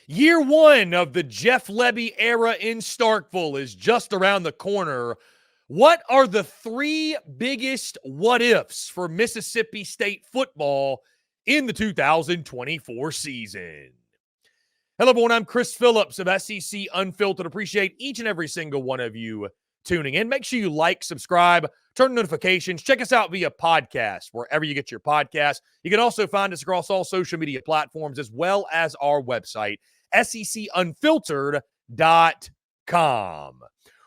Year one of the Jeff Lebby era in Starkville is just around the corner. What are the three biggest what-ifs for Mississippi State football in the 2024 season? Hello, everyone. I'm Chris Phillips of SEC Unfiltered. Appreciate each and every single one of you tuning in. Make sure you like, subscribe, turn notifications. Check us out via podcast, wherever you get your podcasts. You can also find us across all social media platforms, as well as our website, secunfiltered.com.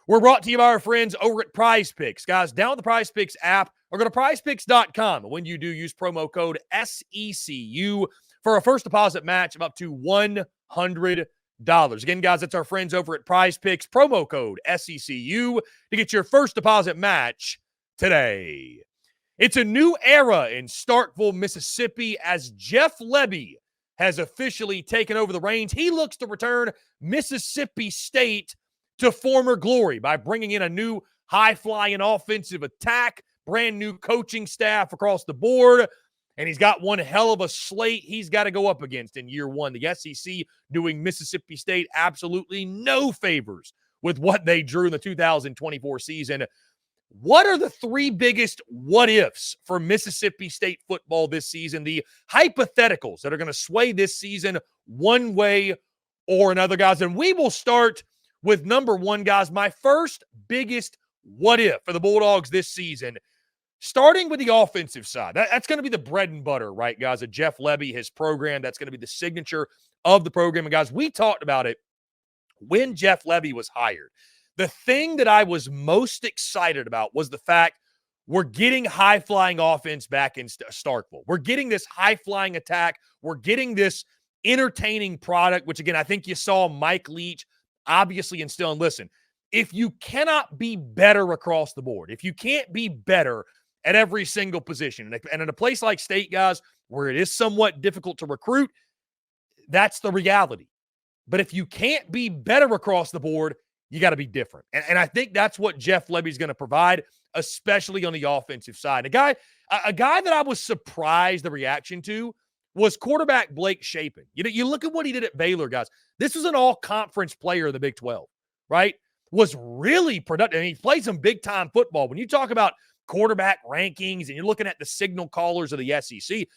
We're brought to you by our friends over at Prize Picks. Guys, download the Prize Picks app or go to prizepicks.com. When you do, use promo code SECU for a first deposit match of up to $100. Again, guys, that's our friends over at Prize Picks. Promo code SECU to get your first deposit match today. It's a new era in Starkville, Mississippi, as Jeff Lebby has officially taken over the reins. He looks to return Mississippi State to former glory by bringing in a new high-flying offensive attack, brand new coaching staff across the board, and he's got one hell of a slate he's got to go up against in year one. The SEC doing Mississippi State absolutely no favors with what they drew in the 2024 season. What are the three biggest what-ifs for Mississippi State football this season? The hypotheticals that are going to sway this season one way or another, guys. And we will start with number one, guys. My first biggest what-if for the Bulldogs this season, starting with the offensive side. That's going to be the bread and butter, right, guys, of Jeff Lebby, his program. That's going to be the signature of the program. And, guys, we talked about it when Jeff Lebby was hired. The thing that I was most excited about was the fact we're getting high-flying offense back in Starkville. We're getting this high-flying attack. We're getting this entertaining product, which, again, I think you saw Mike Leach obviously instill. And listen, if you cannot be better across the board, if you can't be better at every single position, and in a place like State, guys, where it is somewhat difficult to recruit, that's the reality. But if you can't be better across the board, you got to be different. And I think that's what Jeff Lebby is going to provide, especially on the offensive side. A guy that I was surprised the reaction to was quarterback Blake Shapen. You look at what he did at Baylor, guys. This was an all-conference player in the Big 12, right? Was really productive. And he played some big-time football. When you talk about quarterback rankings and you're looking at the signal callers of the SEC,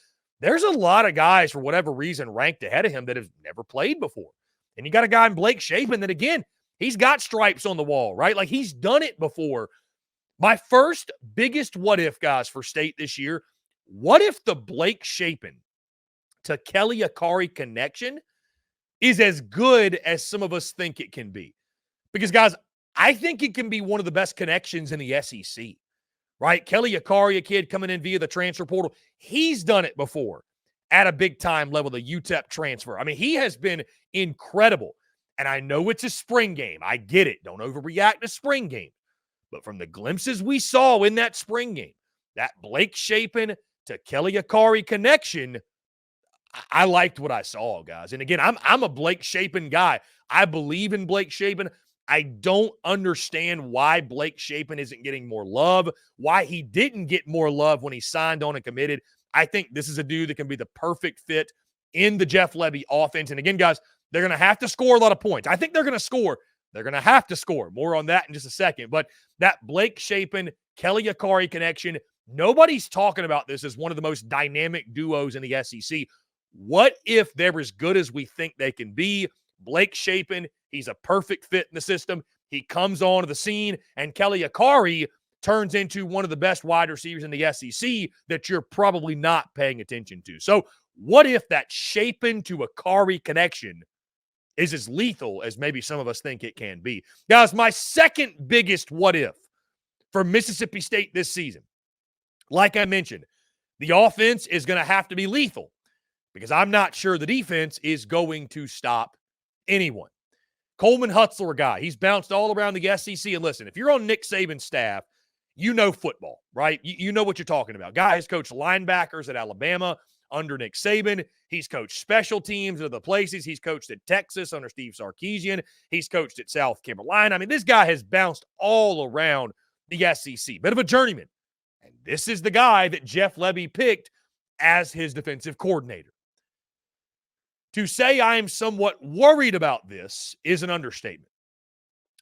there's a lot of guys, for whatever reason, ranked ahead of him that have never played before. And you got a guy in Blake Shapen that, again, he's got stripes on the wall, right? Like, he's done it before. My first biggest what-if, guys, for State this year, what if the Blake Shapen to Kelly Akari connection is as good as some of us think it can be? Because, guys, I think it can be one of the best connections in the SEC, right? Kelly Akari, a kid coming in via the transfer portal, he's done it before at a big-time level, the UTEP transfer. I mean, he has been incredible. And I know it's a spring game. I get it. Don't overreact to spring game. But from the glimpses we saw in that spring game, that Blake Shapen to Kelly Akari connection, I liked what I saw, guys. And again, I'm a Blake Shapen guy. I believe in Blake Shapen. I don't understand why Blake Shapen isn't getting more love, why he didn't get more love when he signed on and committed. I think this is a dude that can be the perfect fit in the Jeff Lebby offense. And again, guys, they're going to have to score a lot of points. I think they're going to score. They're going to have to score. More on that in just a second. But that Blake Shapen, Kelly Akari connection, nobody's talking about this as one of the most dynamic duos in the SEC. What if they're as good as we think they can be? Blake Shapen, he's a perfect fit in the system. He comes onto the scene, and Kelly Akari turns into one of the best wide receivers in the SEC that you're probably not paying attention to. So what if that Shapen to Akari connection is as lethal as maybe some of us think it can be? Guys, my second biggest what if for Mississippi State this season, like I mentioned, the offense is going to have to be lethal because I'm not sure the defense is going to stop anyone. Coleman Hutzler, guy, he's bounced all around the SEC. And listen, if you're on Nick Saban's staff, you know football, right? You know what you're talking about. Guy has coached linebackers at Alabama under Nick Saban. He's coached special teams at other places. He's coached at Texas under Steve Sarkisian. He's coached at South Carolina. I mean, this guy has bounced all around the SEC. Bit of a journeyman. And this is the guy that Jeff Lebby picked as his defensive coordinator. To say I am somewhat worried about this is an understatement.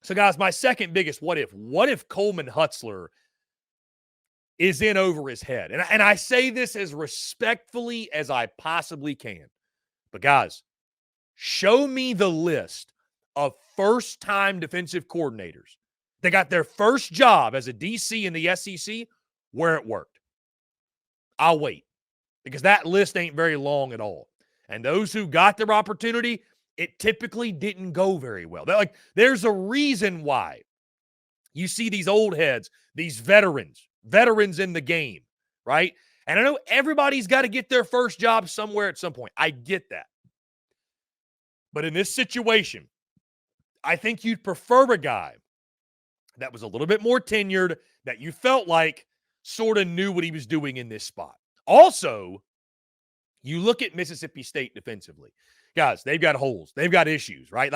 So, guys, my second biggest what if Coleman Hutzler is in over his head? And I say this as respectfully as I possibly can. But, guys, show me the list of first-time defensive coordinators that got their first job as a DC in the SEC where it worked. I'll wait, because that list ain't very long at all. And those who got their opportunity, it typically didn't go very well. There's a reason why you see these old heads, these veterans in the game, right? And I know everybody's got to get their first job somewhere at some point. I get that. But in this situation, I think you'd prefer a guy that was a little bit more tenured, that you felt like sort of knew what he was doing in this spot. Also, you look at Mississippi State defensively. Guys, they've got holes. They've got issues, right?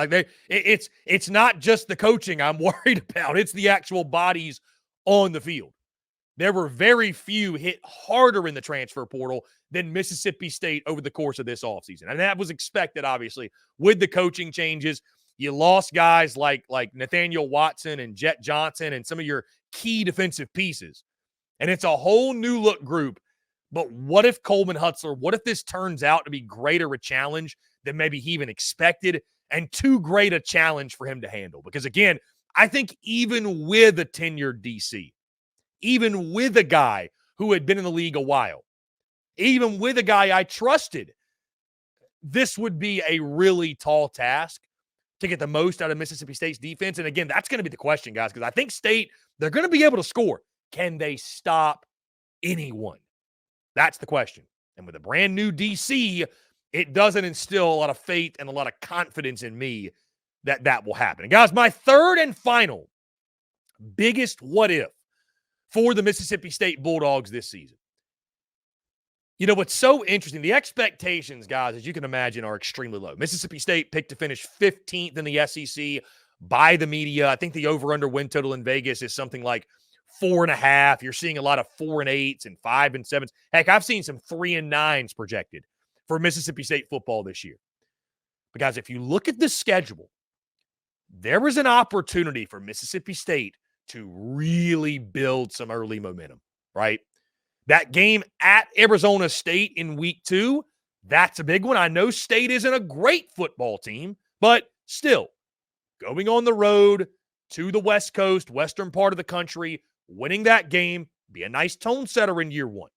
It's not just the coaching I'm worried about. It's the actual bodies on the field. There were very few hit harder in the transfer portal than Mississippi State over the course of this offseason. And that was expected, obviously, with the coaching changes. You lost guys like Nathaniel Watson and Jet Johnson and some of your key defensive pieces. And it's a whole new look group. But what if Coleman Hutzler, what if this turns out to be greater a challenge than maybe he even expected, and too great a challenge for him to handle? Because, again, I think even with a tenured DC, even with a guy who had been in the league a while, even with a guy I trusted, this would be a really tall task to get the most out of Mississippi State's defense. And, again, that's going to be the question, guys, because I think State, they're going to be able to score. Can they stop anyone? That's the question. And with a brand new DC, it doesn't instill a lot of faith and a lot of confidence in me that that will happen. And guys, my third and final biggest what if for the Mississippi State Bulldogs this season. You know, what's so interesting, the expectations, guys, as you can imagine, are extremely low. Mississippi State picked to finish 15th in the SEC by the media. I think the over-under win total in Vegas is something like 4.5. You're seeing a lot of 4 and 8s and 5 and 7s. Heck, I've seen some 3 and 9s projected for Mississippi State football this year. But guys, if you look at the schedule, there was an opportunity for Mississippi State to really build some early momentum, right? That game at Arizona State in week 2, that's a big one. I know State isn't a great football team, but still, going on the road to the West Coast, western part of the country, winning that game, be a nice tone setter in year 1.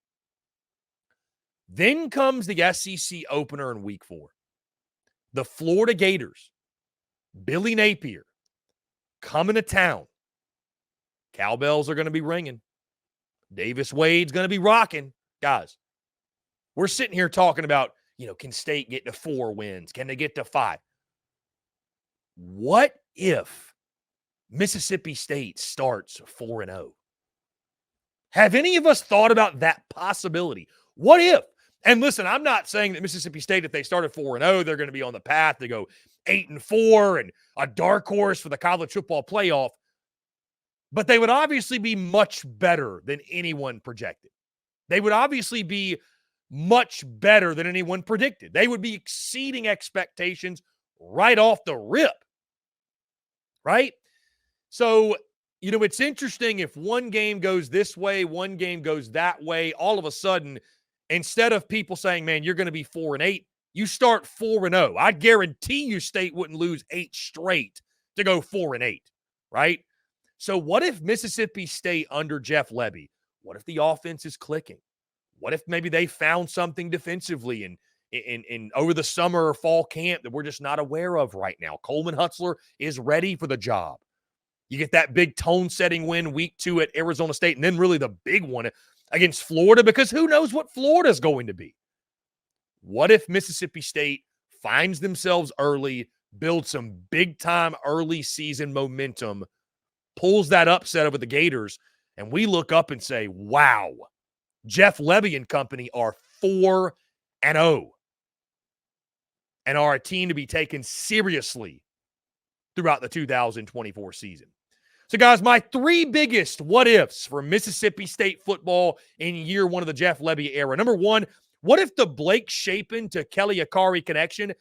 Then comes the SEC opener in week 4. The Florida Gators, Billy Napier, coming to town. Cowbells are going to be ringing. Davis Wade's going to be rocking. Guys, we're sitting here talking about, can State get to 4 wins? Can they get to 5? What if Mississippi State starts 4-0? Have any of us thought about that possibility? What if? And listen, I'm not saying that Mississippi State, if they started 4-0, they're going to be on the path to go 8-4 and a dark horse for the college football playoff. But they would obviously be much better than anyone projected. They would obviously be much better than anyone predicted. They would be exceeding expectations right off the rip, right? So, it's interesting if one game goes this way, one game goes that way, all of a sudden, instead of people saying, man, you're going to be 4 and 8, you start 4-0. I guarantee you State wouldn't lose 8 straight to go 4 and 8, right? So what if Mississippi State under Jeff Lebby, what if the offense is clicking? What if maybe they found something defensively in over the summer or fall camp that we're just not aware of right now? Coleman Hutzler is ready for the job. You get that big tone-setting win week 2 at Arizona State, and then really the big one against Florida, because who knows what Florida's going to be. What if Mississippi State finds themselves early, builds some big-time early season momentum, pulls that upset over the Gators, and we look up and say, wow, Jeff Lebby and company are 4-0 and are a team to be taken seriously throughout the 2024 season. So, guys, my 3 biggest what-ifs for Mississippi State football in year 1 of the Jeff Lebby era. Number 1, what if the Blake Shapen to Kelly Akari connection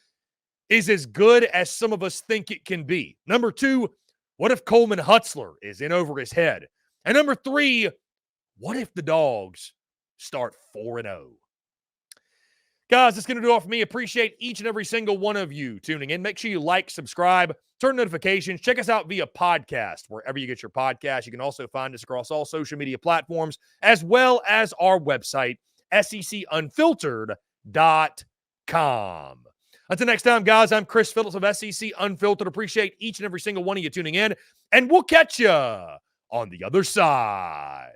is as good as some of us think it can be? Number 2, what if Coleman Hutzler is in over his head? And number 3, what if the Dogs start 4-0? Guys, that's going to do it for me. Appreciate each and every single one of you tuning in. Make sure you like, subscribe, turn notifications. Check us out via podcast, wherever you get your podcast. You can also find us across all social media platforms, as well as our website, SECUnfiltered.com. Until next time, guys, I'm Chris Phillips of SEC Unfiltered. Appreciate each and every single one of you tuning in, and we'll catch you on the other side.